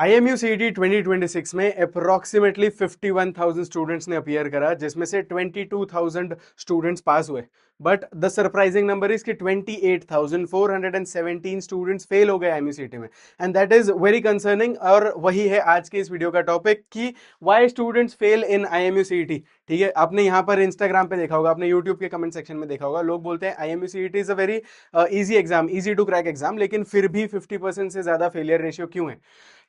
IMU CET 2026 में approximately 51,000 students ने appear करा, जिसमें से 22,000 स्टूडेंट्स पास हुए। But the surprising number is कि 28,417 स्टूडेंट्स फेल हो गए IMU CET में, and that is very concerning. और वही है आज के इस वीडियो का टॉपिक कि why students fail in IMU CET। ठीक है, आपने यहाँ पर इंस्टाग्राम पे देखा होगा, आपने यूट्यूब के कमेंट सेक्शन में देखा होगा, लोग बोलते हैं IMU CET is a very easy exam, easy to crack exam, लेकिन फिर भी 50% से ज्यादा फेलियर रेशियो क्यों है।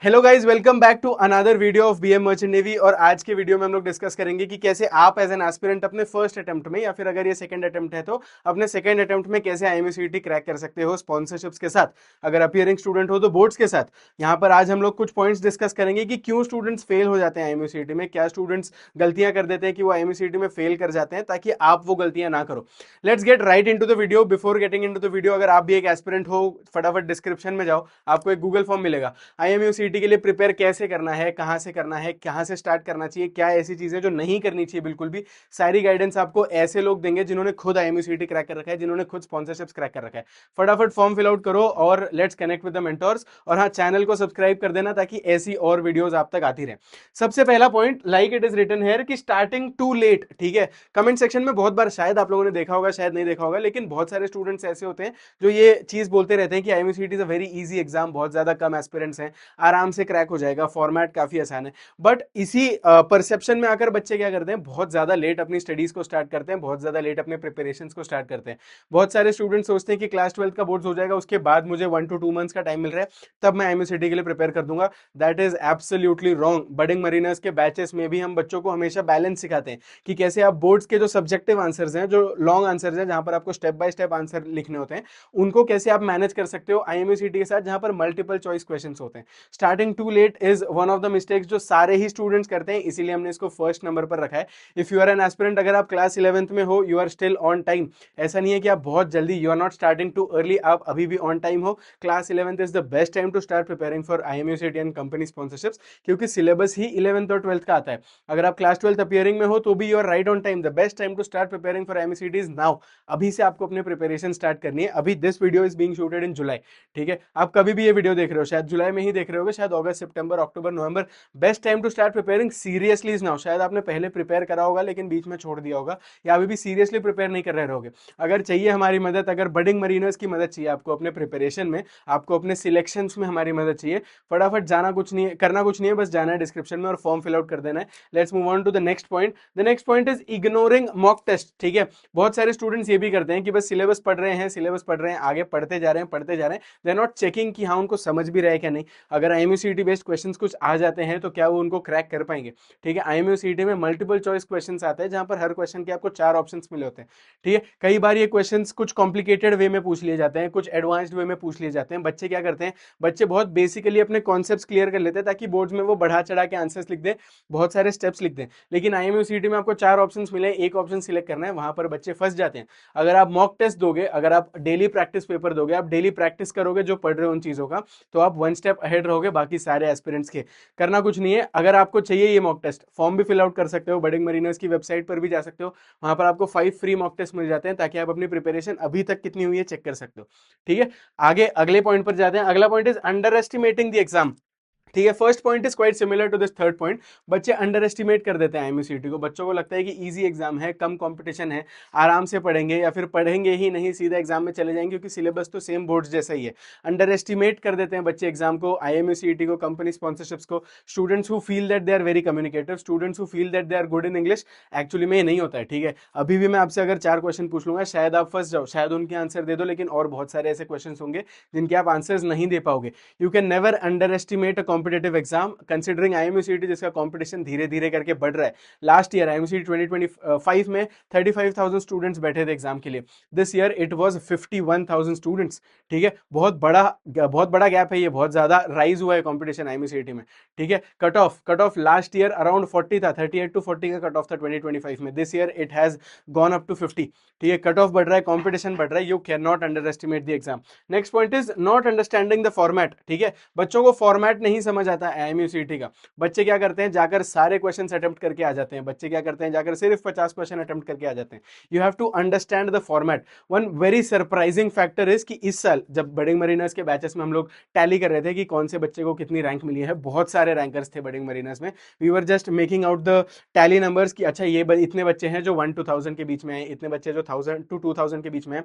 Hello guys, welcome back to another video of BM merchant navy. और आज के वीडियो में हम लोग डिस्कस करेंगे कि कैसे आप एज एन एस्पिरेंट अपने फर्स्ट अटेम्प्ट में, या फिर अगर ये सेकंड अटेम्प्ट है तो अपने सेकंड अटेम्प्ट में कैसे IMU CET क्रैक कर सकते हो स्पॉन्सरशिप्स के साथ, अगर अपियरिंग स्टूडेंट हो तो बोर्ड्स के साथ। यहाँ पर आज हम लोग कुछ पॉइंट्स डिस्कस करेंगे कि क्यों स्टूडेंट्स फेल हो जाते हैं IMU CET में, क्या स्टूडेंट्स गलतियां कर देते हैं कि वो IMU CET में फेल कर जाते हैं, ताकि आप वो गलतियां ना करो। Let's get right into the video. Before getting into the video, अगर आप भी एक एस्पिरेंट हो, फटाफट डिस्क्रिप्शन में जाओ, आपको एक गूगल फॉर्म मिलेगा। IMU CET के लिए प्रिपेयर कैसे करना है, कहां से करना है, कहां से स्टार्ट करना चाहिए, क्या ऐसी चीजें जो नहीं करनी चाहिए बिल्कुल भी, सारी गाइडेंस आपको ऐसे लोग देंगे जिन्होंने खुद IMU CET क्रैक कर रखा है, जिन्होंने खुद स्पॉन्सरशिप्स क्रैक कर रखा है। फटाफट फॉर्म फिल आउट करो और let's connect with the mentors. और हाँ, चैनल को सब्सक्राइब कर देना ताकि ऐसी और वीडियोस आप तक आती रहे। सबसे पहला point, like it is written here, कि स्टार्टिंग टू लेट। ठीक है, कमेंट सेक्शन में बहुत बार शायद आप लोगों ने देखा होगा, शायद नहीं देखा होगा, लेकिन बहुत सारे स्टूडेंट्स ऐसे होते हैं जो ये चीज बोलते रहते हैं कि IMU CET is a very easy exam, बहुत ज्यादा कम एस्पिरेंट्स हैं, आराम से क्रैक हो जाएगा, फॉर्मेट काफी आसान है। बट इसी परसेप्शन में आकर बच्चे क्या करते हैं, बहुत ज्यादा लेट अपनी स्टडीज को स्टार्ट करते हैं, बहुत ज्यादा लेट अपने प्रिपरेशन को स्टार्ट करते हैं। बहुत सारे स्टूडेंट्स सोचते हैं कि क्लास 12th का बोर्ड हो जाएगा, उसके बाद मुझे 1 to 2 मंथ्स का टाइम मिल रहा है, तब मैं IMU CET के लिए प्रिपेयर कर दूंगा। That is absolutely wrong. Budding mariners के बैचेस में भी हम बच्चों को हमेशा बैलेंस सिखाते हैं कि कैसे आप बोर्ड्स के जो सब्जेक्टिव आंसर्स हैं, जो लॉन्ग आंसर्स हैं, जहां पर आपको स्टेप बाय स्टेप आंसर लिखने होते हैं, उनको कैसे आप मैनेज कर सकते हो IMU CET के साथ, जहां पर मल्टीपल चॉइस क्वेश्चन होते हैं। Starting too late is one of the mistakes जो सारे ही स्टूडेंट्स करते हैं, इसीलिए हमने इसको फर्स्ट नंबर पर रखा है। If you are an aspirant, अगर आप क्लास 11th में हो, you are still on time. ऐसा नहीं है कि आप बहुत जल्दी, you are not starting too early, आप अभी भी ऑन टाइम हो। Class 11th is the best time to start preparing for IMU CET and company sponsorships, क्योंकि सिलेबस ही 11th और 12th का आता है। अगर आप क्लास 12th अपीयरिंग में हो तो भी you are right on time. The best time to start preparing for IMU CET is now. अभी से आपको अपने प्रिपरेशन स्टार्ट करनी है। अभी this video is being shooted in July. ठीक है, आप कभी भी ये वीडियो देख रहे हो, शायद जुलाई में ही देख रहे होगे, शायद अगस्त, सितंबर, अक्टूबर, नवंबर। Best time to start preparing seriously is now. शायद आपने पहले प्रिपेयर करा होगा लेकिन बीच में छोड़ दिया होगा, या अभी भी सीरियसली प्रिपेयर नहीं कर रहे रहोगे। अगर चाहिए हमारी मदद, अगर बडिंग मरीनर्स की मदद चाहिए आपको अपने प्रिपरेशन में, आपको अपने सिलेक्शंस में हमारी मदद चाहिए, फटाफट जाना कुछ नहीं है, करना कुछ नहीं है, बस जाना है डिस्क्रिप्शन में और फॉर्म फिल आउट कर देना है। Let's move on to the next point. The next point is ignoring mock test. ठीक है, बहुत सारे स्टूडेंट्स ये भी करते हैं कि बस सिलेबस पढ़ रहे हैं, सिलेबस पढ़ रहे हैं, आगे पढ़ते जा रहे हैं, पढ़ते जा रहे हैं, दे आर नॉट चेकिंग कि हाँ उनको समझ भी रहा है क्या नहीं। अगर IMU CET बेस्ड क्वेश्चंस कुछ आ जाते हैं तो क्या वो उनको क्रैक कर पाएंगे। ठीक है, IMU CET में मल्टीपल चॉइस क्वेश्चंस आते हैं, जहां पर हर क्वेश्चन के आपको 4 ऑप्शंस मिले होते हैं। ठीक है, कई बार ये क्वेश्चंस कुछ कॉम्प्लिकेटेड वे में पूछ लिए जाते हैं, कुछ एडवांस्ड वे में पूछ लिए जाते हैं। बच्चे क्या करते हैं, बच्चे बहुत बेसिकली अपने कॉन्सेप्ट्स क्लियर कर लेते हैं ताकि बोर्ड्स में वो बढ़ा चढ़ा के आंसर्स लिख दें, बहुत सारे स्टेप्स लिख दें। लेकिन IMU CET में आपको 4 ऑप्शंस मिले, एक ऑप्शन सिलेक्ट करना है, वहां पर बच्चे फंस जाते हैं। अगर आप मॉक टेस्ट दोगे, अगर आप डेली प्रैक्टिस पेपर दोगे, आप डेली प्रैक्टिस करोगे जो पढ़ रहे हो उन चीजों का, तो आप 1 स्टेप अहेड रहोगे बाकी सारे एस्पिरेंट्स के। करना कुछ नहीं है। अगर आपको चाहिए ये मॉक टेस्ट, फॉर्म भी फिल आउट कर सकते हो, बडिंग मरीनर्स की वेबसाइट पर भी जा सकते हो, वहां पर आपको 5 फ्री मॉक टेस्ट मिल जाते हैं, ताकि आप अपनी प्रिपरेशन अभी तक कितनी हुई है चेक कर सकते हो। ठीक है, आगे अगले पॉइंट पर जाते हैं। अगला point is underestimating the exam. ठीक है, first point is quite similar to this third point. बच्चे अंडर एस्टिमेट कर देते हैं IMU CET को। बच्चों को लगता है कि इजी एग्जाम है, कम कंपटीशन है, आराम से पढ़ेंगे, या फिर पढ़ेंगे ही नहीं, सीधा एग्जाम में चले जाएंगे क्योंकि सिलेबस तो सेम बोर्ड जैसा ही है। अंडर एस्टिमेट कर देते हैं बच्चे एग्जाम को, IMU CET को, कंपनी स्पॉन्सरशिप्स को। Students who feel that they are very communicative, students who feel that they are good in English, actually में ये नहीं होता है। ठीक है, अभी भी मैं आपसे अगर 4 क्वेश्चन पूछ लूंगा, शायद आप फंस जाओ, शायद उनके आंसर दे दो, लेकिन और बहुत सारे ऐसे क्वेश्चन होंगे जिनके आप आंसर्स नहीं दे पाओगे। You can never under estimate a competitive exam, considering IMU CET जिसका कंपटीशन धीरे धीरे करके बढ़ रहा है। लास्ट ईयर IMU CET 2025 में 35,000 स्टूडेंट्स बैठे थे एग्जाम के लिए। This year it was 51,000 students. ठीक है, बहुत बड़ा गैप है ये, बहुत ज्यादा राइज हुआ है कंपटीशन IMU CET में। ठीक है, cut off last year around 40 था, 38 to 40 का कट ऑफ था 2025 में। This year it has gone up to 50। ठीक है, कट ऑफ बढ़ रहा है, कंपटीशन बढ़ रहा है, you can not under estimate the exam. Next point is not understanding the format. ठीक है, बच्चों को फॉर्मेट नहीं समझ आता है IMUCT का, बच्चे क्या करते हैं, जाकर सारे क्वेश्चन अटेम्प्ट करके आ जाते हैं, बच्चे क्या करते हैं, जाकर सिर्फ 50 क्वेश्चन अटेम्प्ट करके आ जाते हैं। You have to understand the format. One very surprising factor is कि इस साल जब बडिंग मरीनर्स के बैचेस में हम लोग टैली कर रहे थे कि कौन से बच्चे को कितनी रैंक मिली है, बहुत सारे रैंकर्स थे बडिंग मरीनर्स में, we were just making out the tally numbers कि अच्छा ये इतने बच्चे हैं जो 1 to 1000 के बीच में हैं, इतने बच्चे जो 1000 to 2000 के बीच में हैं।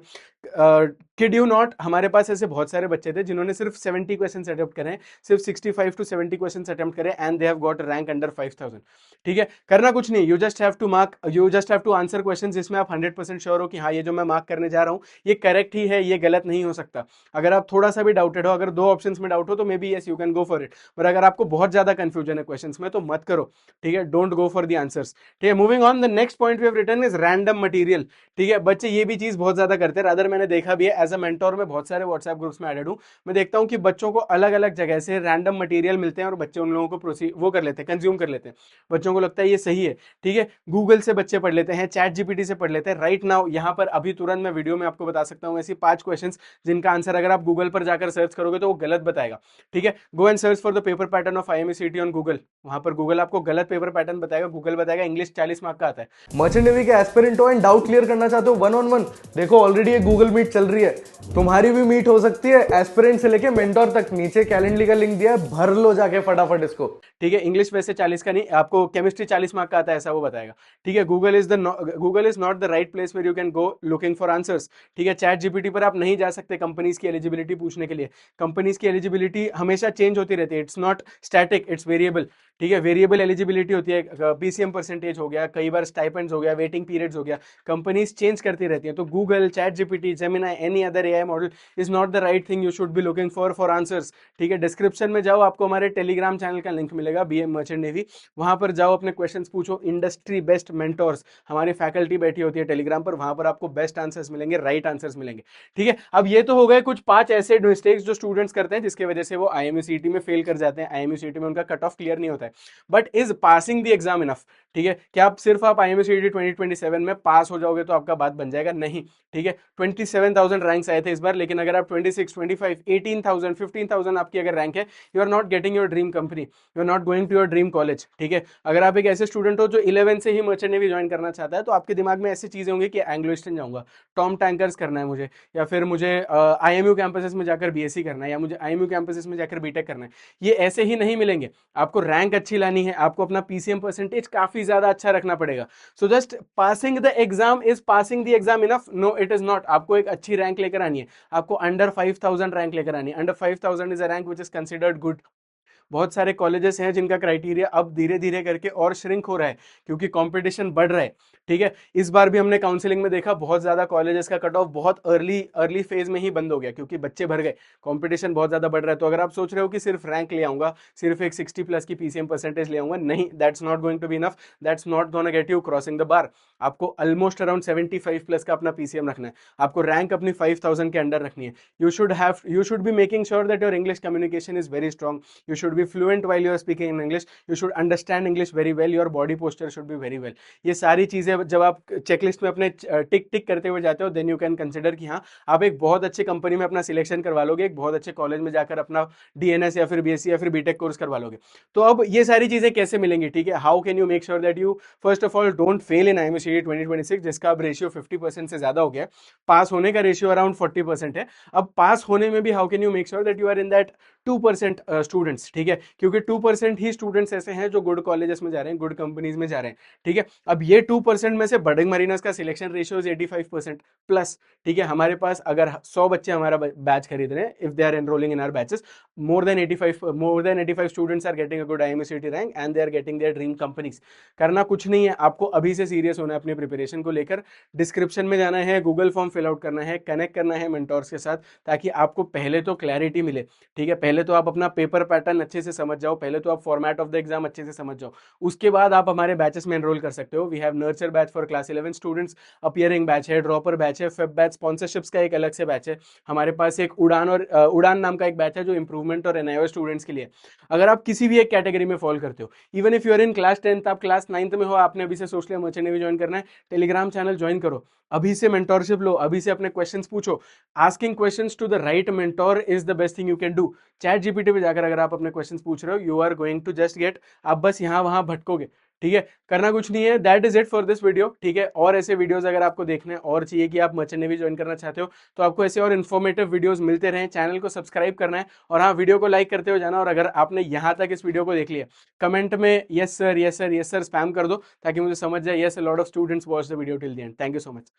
किड यू नॉट, हमारे पास ऐसे बहुत सारे बच्चे थे जिन्होंने सिर्फ 70 क्वेश्चन अटेम्प्ट करें, सिर्फ 65 to 70 क्वेश्चन अटेम्प्ट करें, and they have got rank under 5000। ठीक है, करना कुछ नहीं, you just have to mark, you just have to answer question जिसमें आप 100% श्योर हो कि हाँ ये जो मैं मार्क करने जा रहा हूँ ये करेक्ट ही है, ये गलत नहीं हो सकता। अगर आप थोड़ा सा भी डाउटेड हो, अगर 2 ऑप्शंस में डाउट हो तो may be yes you can go for it, पर अगर आपको बहुत ज्यादा कंफ्यूजन है क्वेश्चंस में तो मत करो। ठीक है, don't go for the answers. ठीक है, moving on, the next point we have written is random material. ठीक है, बच्चे ये भी चीज बहुत ज्यादा करते हैं, रादर मैंने देखा भी है, एज अ मेंटोर में बहुत सारे व्हाट्सएप ग्रुप्स में एडेड हूं, मैं देखता हूं कि बच्चों को अलग अलग जगह से रैंडम मटेरियल मिलते हैं और बच्चे उन लोगों को प्रोसीड वो कर लेते हैं, कंज्यूम कर लेते हैं, बच्चों को लगता है ये सही है। ठीक है, गूगल से बच्चे पढ़ लेते हैं, चैट जीपीटी से पढ़ लेते हैं। राइट नाउ यहाँ पर अभी तुरंत मैं वीडियो में आपको बता सकता हूँ ऐसी 5 क्वेश्चंस जिनका आंसर अगर आप गूगल पर जाकर सर्च करोगे तो वो गलत बताएगा। ठीक है, go and search for the paper pattern of IMUCT on Google, वहां पर गूगल आपको गलत पेपर पैटर्न बताएगा, गूगल बताएगा इंग्लिश 40 मार्क का आता है। मर्चेंट नेवी के एस्पिरेंट हो एंड डाउट क्लियर करना चाहते हो 1-on-1, देखो ऑलरेडी ये गूगल मीट चल रही है, तुम्हारी भी मीट हो सकती है, एस्पिरेंट से लेके मेंटोर तक, नीचे कैलेंडली का लिंक दिया है, भर लो जाके फटाफट इसको। ठीक है, इंग्लिश वैसे 40 का नहीं, आपको केमिस्ट्री 40 मार्क का आता है ऐसा वो बताएगा। ठीक है, Google is not the right place where you can go looking for answers. ठीक है, चैट जीपीटी पर आप नहीं जा सकते कंपनीज की एलिजिबिलिटी पूछने के लिए, कंपनीज की एलिजिबिलिटी हमेशा चेंज होती रहती है, it's not static, it's variable. ठीक है, वेरिएबल एलिजिबिलिटी होती है, PCM परसेंटेज हो गया, कई बार स्टाइपेंड्स हो गया, वेटिंग पीरियड्स हो गया, कंपनीज चेंज करती रहती है। तो Google, chat GPT, Gemini, any other AI model is not the right thing you should be looking for answers. ठीक है, डिस्क्रिप्शन में जाओ, आपको हमारे टेलीग्राम चैनल का लिंक मिलेगा, BM मर्चेंट नेवी, वहां पर जाओ, अपने क्वेश्चंस पूछो, इंडस्ट्री बेस्ट मेंटोर्स, हमारी फैकल्टी बैठी होती है टेलीग्राम पर, वहां पर आपको बेस्ट आंसर्स मिलेंगे, राइट आंसर्स मिलेंगे। ठीक है, अब ये तो हो गए कुछ 5 ऐसे मिस्टेक्स जो स्टूडेंट्स करते हैं जिसकी वजह से वो IMUCT में फेल कर जाते हैं, IMUCT में उनका कट ऑफ क्लियर नहीं होता है। But is passing the exam enough? ठीक है, क्या आप सिर्फ आप IMUCT 2027 में पास हो जाओगे तो आपका बात बन जाएगा? नहीं। ठीक है, 27,000 रैंक्स आए थे इस बार, लेकिन अगर आप 26, 25, 18,000, 15,000 आपकी अगर रैंक है, you are not getting your dream company, you are not going to your dream college. ठीक है, अगर आप एक ऐसे स्टूडेंट हो जो 11 से ही मर्चेंट नेवी ज्वाइन करना चाहता है तो आपके दिमाग में ऐसी चीजें होंगी कि एंग्लो ईस्टर्न जाऊंगा, टॉम टैंकर्स करना है मुझे, या फिर मुझे IMU कैंपसेस में जाकर BSc करना है, या मुझे IMU कैंपसेस में जाकर BTech करना है। ये ऐसे ही नहीं मिलेंगे, आपको रैंक अच्छी लानी है, आपको अपना PCM परसेंटेज काफी ज्यादा अच्छा रखना पड़ेगा। So just passing the exam, is passing the exam enough? No it is not. आपको एक अच्छी रैंक लेकर आनी है, आपको अंडर 5000 रैंक लेकर आनी है। Under 5000 is a rank which is considered good. बहुत सारे कॉलेजेस हैं जिनका क्राइटेरिया अब धीरे धीरे करके और श्रिंक हो रहा है क्योंकि कंपटीशन बढ़ रहा है। ठीक है, इस बार भी हमने काउंसलिंग में देखा बहुत ज्यादा कॉलेजेस का कट ऑफ बहुत अर्ली फेज में ही बंद हो गया क्योंकि बच्चे भर गए, कंपटीशन बहुत ज्यादा बढ़ रहा है। तो अगर आप सोच रहे हो कि सिर्फ रैंक ले आऊंगा, सिर्फ एक 60+ की PCM परसेंटेज ले आऊंगा, नहीं, that's not going to be enough, that's not gonna get you crossing the bar. आपको ऑलमोस्ट अराउंड 75+ का अपना PCM रखना है, आपको रैंक अपनी 5000 के अंडर रखनी है। You should be making sure that your English communication is very strong, you should be fluent while you are speaking in English, you should understand English very well, your body posture should be very well। ये सारी चीजें जब आप checklist में अपने टिक टिक करते हुए जाते हो, देन यू कैन कंसिडर कि हाँ आप एक बहुत अच्छे कंपनी में अपना सिलेक्शन करवा लोगे, एक बहुत अच्छे कॉलेज में जाकर अपना DNS या फिर BSc या फिर BTech कोर्स करवा लोगे। तो अब ये सारी चीजें कैसे मिलेंगी? ठीक है, how can you make sure that you first of all don't fail in IMUCT 2026, जिसका अब रेशियो 50% से ज्यादा हो गया है, पास होने का रेशियो अराउंड 40% है। अब पास होने में भी how can you make sure that you are in that 2% students? ठीक है, क्योंकि 2% ही स्टूडेंट्स ऐसे हैं जो गुड कॉलेजेस में जा रहे हैं, गुड कंपनीज में जा रहे हैं। ठीक है, अब ये 2% में से बडिंग मरीनर्स का सिलेक्शन रेशियो इज 85% प्लस। ठीक है, हमारे पास अगर 100 बच्चे हमारा बैच खरीद रहे हैं, if they are enrolling in our batches, more than 85 students are getting a good IMUCT rank and they are getting their dream companies. करना कुछ नहीं है, आपको अभी से सीरियस होना है अपनी प्रिपरेशन को लेकर। डिस्क्रिप्शन में जाना है, गूगल फॉर्म फिल आउट करना है, कनेक्ट करना है मेंटोर्स के साथ, ताकि आपको पहले तो क्लैरिटी मिले। ठीक है, पहले तो आप अपना पेपर पैटर्न अच्छे से समझ जाओ, पहले तो आप फॉर्मेट ऑफ द एग्जाम अच्छे से समझ जाओ, उसके बाद आप हमारे बैचेस में एनरोल कर सकते हो। We have nurture batch for class 11 students, appearing batch है, ड्रॉपर बैच है, फेब बैच, स्पॉन्सरशिप्स का एक अलग से बैच है। हमारे पास एक उड़ान नाम का एक बैच है जो इंप्रूवमेंट और NIO स्टूडेंट्स के लिए। अगर आप किसी भी एक कैटेगरी में फॉल करते हो, even if you are in class 10th, आप क्लास 9th में हो, आपने अभी से सोच लिया मर्चेंट नेवी ज्वाइन करना है, टेलीग्राम चैनल ज्वाइन करो, अभी से मेंटोरशिप लो, अभी से अपने क्वेश्चंस पूछो। Asking questions to the right mentor is the best thing you can do. Chat GPT पे जाकर अगर आप अपने क्वेश्चंस पूछ रहे हो, you are going to just get, आप बस यहाँ वहां भटकोगे, ठीक है, करना कुछ नहीं है। That is it for this video, ठीक है। और ऐसे वीडियोस अगर आपको देखने और चाहिए कि आप मर्चेंट नेवी ज्वाइन करना चाहते हो, तो आपको ऐसे और इन्फॉर्मेटिव वीडियोस मिलते रहें, चैनल को सब्सक्राइब करना है, और हाँ, वीडियो को लाइक करते हो जाना। और अगर आपने यहाँ तक इस वीडियो को देख लिया, कमेंट में yes sir, yes sir, yes sir spam कर दो, ताकि मुझे समझ जाए yes, a lot of students watch the video till the end. Thank you so much.